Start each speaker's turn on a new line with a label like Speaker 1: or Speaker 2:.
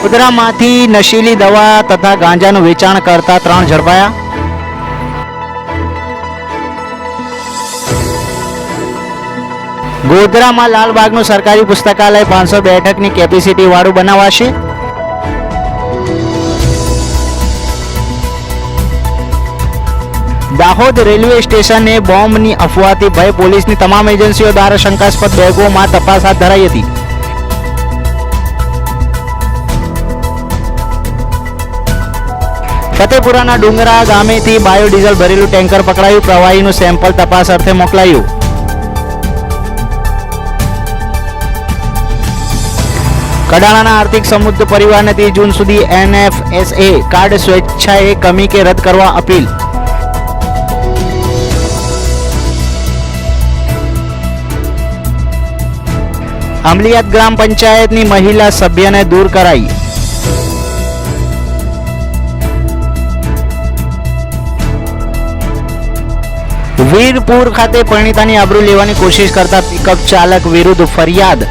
Speaker 1: ગોધરામાંથી નશીલી દવા તથા ગાંજાનું વેચાણ કરતા 3 ઝડપાયા. ગોધરામાં લાલબાગનું સરકારી પુસ્તકાલય 500 બેઠકની કેપેસિટી વાળું બનાવાશે. દાહોદ રેલવે સ્ટેશને બોમ્બની અફવાથી ભય પોલીસની તમામ એજન્સીઓ દ્વારા શંકાસ્પદ બેગોમાં તપાસ હાથ ધરાઈ હતી. ફતેપુરાના ડુંગરા ગામેથી બાયોડીઝલ ભરેલું ટેન્કર પકડાયું. પ્રવાહીનું સેમ્પલ તપાસ અર્થે મોકલાયું. કડાણાના આર્થિક સમૃદ્ધ પરિવારને 30 જૂન સુધી NFSA કાર્ડ સ્વેચ્છાએ કમી કે રદ કરવા અપીલ. અમલીયાત ગ્રામ પંચાયતની મહિલા સભ્યને દૂર કરાઈ. વીરપુર ખાતે પરિણીતાની આબરૂ લેવાની કોશિશ કરતા પિકઅપ ચાલક વિરુદ્ધ ફરિયાદ.